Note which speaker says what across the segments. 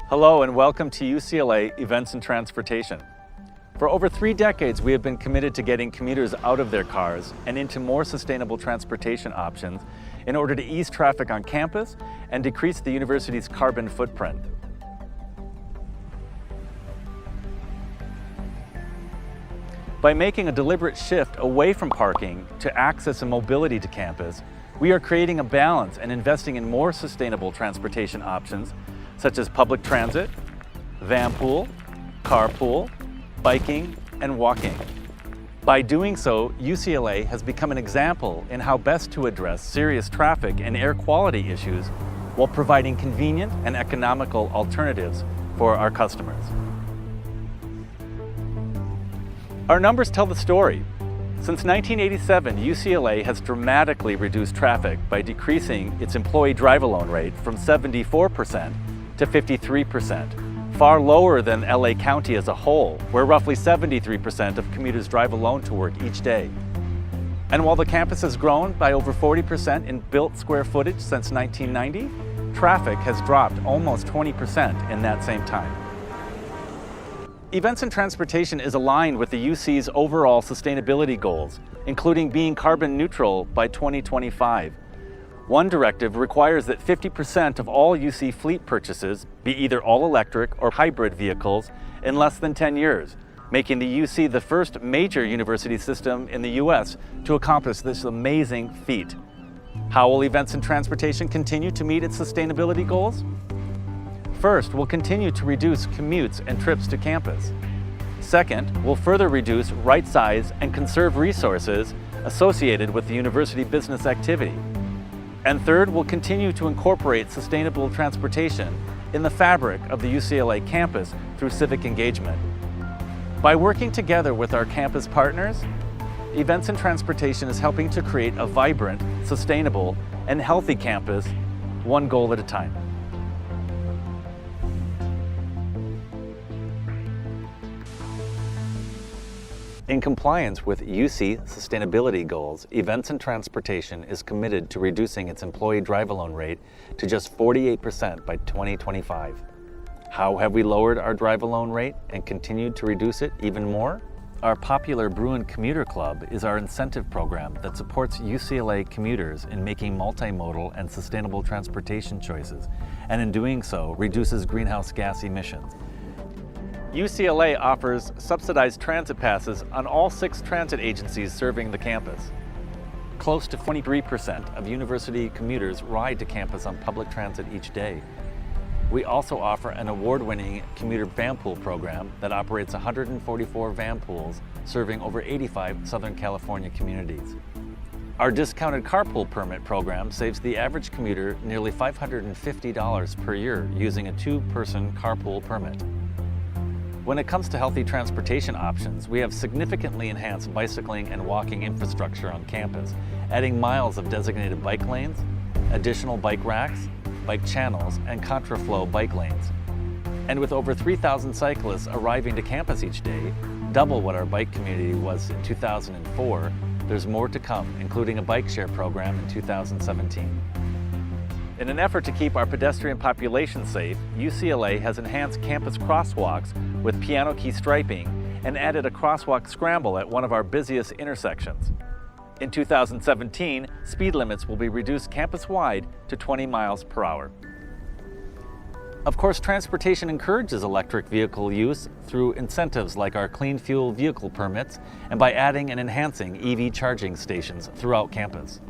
Speaker 1: Hello and welcome to UCLA Events and Transportation. For over 3 decades, we have been committed to getting commuters out of their cars and into more sustainable transportation options in order to ease traffic on campus and decrease the university's carbon footprint. By making a deliberate shift away from parking to access and mobility to campus, we are creating a balance and investing in more sustainable transportation options such as public transit, vanpool, carpool, biking, and walking. By doing so, UCLA has become an example in how best to address serious traffic and air quality issues while providing convenient and economical alternatives for our customers. Our numbers tell the story. Since 1987, UCLA has dramatically reduced traffic by decreasing its employee drive-alone rate from 74% to 53%, far lower than LA County as a whole, where roughly 73% of commuters drive alone to work each day. And while the campus has grown by over 40% in built square footage since 1990, traffic has dropped almost 20% in that same time. Events and Transportation is aligned with the UC's overall sustainability goals, including being carbon neutral by 2025. One directive requires that 50% of all UC fleet purchases be either all-electric or hybrid vehicles in less than 10 years, making the UC the first major university system in the US to accomplish this amazing feat. How will Events and Transportation continue to meet its sustainability goals? First, we'll continue to reduce commutes and trips to campus. Second, we'll further reduce, right-size, and conserve resources associated with the university business activity. And third, we'll continue to incorporate sustainable transportation in the fabric of the UCLA campus through civic engagement. By working together with our campus partners, Events and Transportation is helping to create a vibrant, sustainable, and healthy campus, one goal at a time. In compliance with UC sustainability goals, Events and Transportation is committed to reducing its employee drive-alone rate to just 48% by 2025. How have we lowered our drive-alone rate and continued to reduce it even more? Our popular Bruin Commuter Club is our incentive program that supports UCLA commuters in making multimodal and sustainable transportation choices, and in doing so, reduces greenhouse gas emissions. UCLA offers subsidized transit passes on all 6 transit agencies serving the campus. Close to 23% of university commuters ride to campus on public transit each day. We also offer an award-winning commuter vanpool program that operates 144 vanpools serving over 85 Southern California communities. Our discounted carpool permit program saves the average commuter nearly $550 per year using a 2-person carpool permit. When it comes to healthy transportation options, we have significantly enhanced bicycling and walking infrastructure on campus, adding miles of designated bike lanes, additional bike racks, bike channels, and contraflow bike lanes. And with over 3,000 cyclists arriving to campus each day, double what our bike community was in 2004, there's more to come, including a bike share program in 2017. In an effort to keep our pedestrian population safe, UCLA has enhanced campus crosswalks with piano key striping and added a crosswalk scramble at one of our busiest intersections. In 2017, speed limits will be reduced campus-wide to 20 miles per hour. Of course, transportation encourages electric vehicle use through incentives like our clean fuel vehicle permits and by adding and enhancing EV charging stations throughout campus.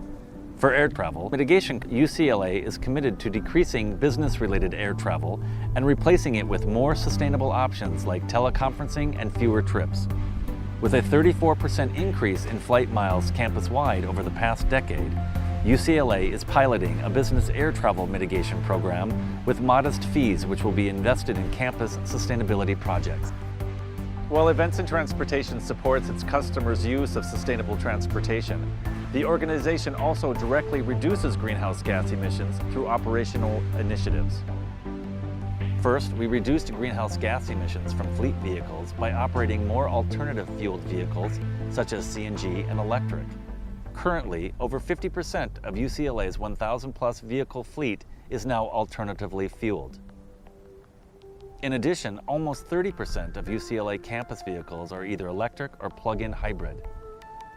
Speaker 1: For air travel mitigation, UCLA is committed to decreasing business-related air travel and replacing it with more sustainable options like teleconferencing and fewer trips. With a 34% increase in flight miles campus-wide over the past decade, UCLA is piloting a business air travel mitigation program with modest fees which will be invested in campus sustainability projects. While Events and Transportation supports its customers' use of sustainable transportation, the organization also directly reduces greenhouse gas emissions through operational initiatives. First, we reduced greenhouse gas emissions from fleet vehicles by operating more alternative fueled vehicles such as CNG and electric. Currently, over 50% of UCLA's 1,000 plus vehicle fleet is now alternatively fueled. In addition, almost 30% of UCLA campus vehicles are either electric or plug-in hybrid.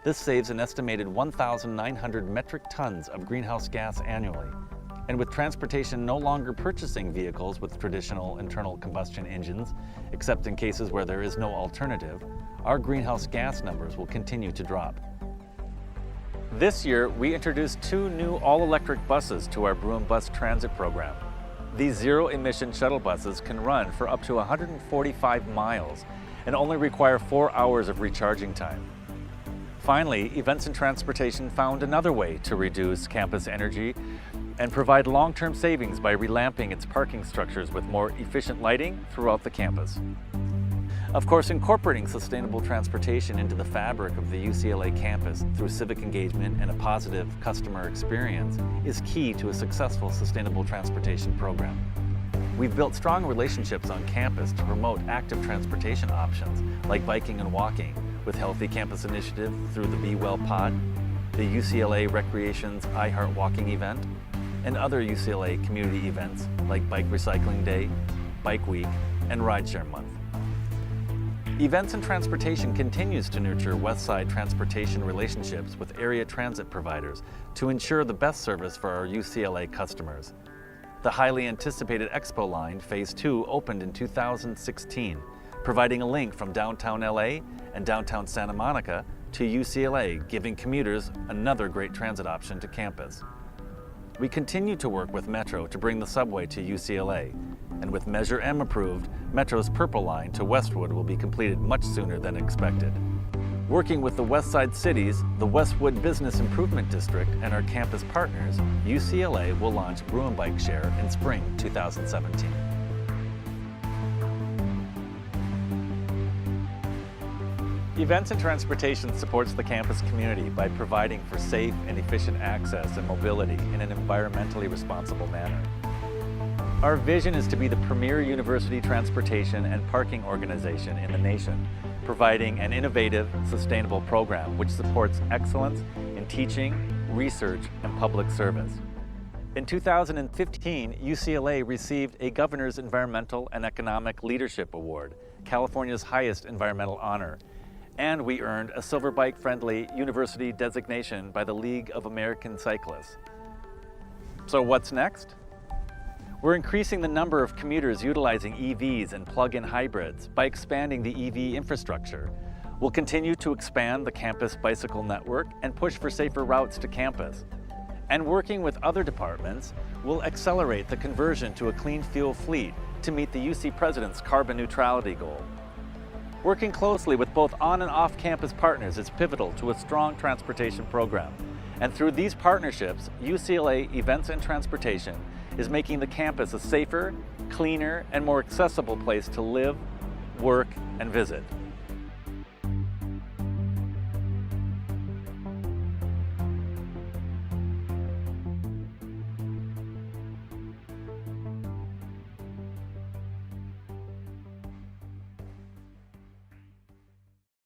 Speaker 1: This saves an estimated 1,900 metric tons of greenhouse gas annually. And with transportation no longer purchasing vehicles with traditional internal combustion engines, except in cases where there is no alternative, our greenhouse gas numbers will continue to drop. This year, we introduced 2 new all-electric buses to our Broome Bus Transit program. These zero-emission shuttle buses can run for up to 145 miles and only require 4 hours of recharging time. Finally, Events and Transportation found another way to reduce campus energy and provide long-term savings by relamping its parking structures with more efficient lighting throughout the campus. Of course, incorporating sustainable transportation into the fabric of the UCLA campus through civic engagement and a positive customer experience is key to a successful sustainable transportation program. We've built strong relationships on campus to promote active transportation options like biking and walking with Healthy Campus Initiative through the Be Well Pod, the UCLA Recreation's I Heart Walking event, and other UCLA community events like Bike Recycling Day, Bike Week, and Rideshare Month. Events and Transportation continues to nurture Westside transportation relationships with area transit providers to ensure the best service for our UCLA customers. The highly anticipated Expo Line Phase 2 opened in 2016, providing a link from downtown LA and downtown Santa Monica to UCLA, giving commuters another great transit option to campus. We continue to work with Metro to bring the subway to UCLA, and with Measure M approved, Metro's Purple Line to Westwood will be completed much sooner than expected. Working with the Westside cities, the Westwood Business Improvement District, and our campus partners, UCLA will launch Broome Bike Share in spring 2017. Events and Transportation supports the campus community by providing for safe and efficient access and mobility in an environmentally responsible manner. Our vision is to be the premier university transportation and parking organization in the nation, providing an innovative, sustainable program which supports excellence in teaching, research, and public service. In 2015, UCLA received a Governor's Environmental and Economic Leadership Award, California's highest environmental honor, and we earned a Silver Bike-Friendly University designation by the League of American Cyclists. So what's next? We're increasing the number of commuters utilizing EVs and plug-in hybrids by expanding the EV infrastructure. We'll continue to expand the campus bicycle network and push for safer routes to campus. And working with other departments, we'll accelerate the conversion to a clean fuel fleet to meet the UC President's carbon neutrality goal. Working closely with both on and off-campus partners is pivotal to a strong transportation program. And through these partnerships, UCLA Events and Transportation is making the campus a safer, cleaner, and more accessible place to live, work, and visit.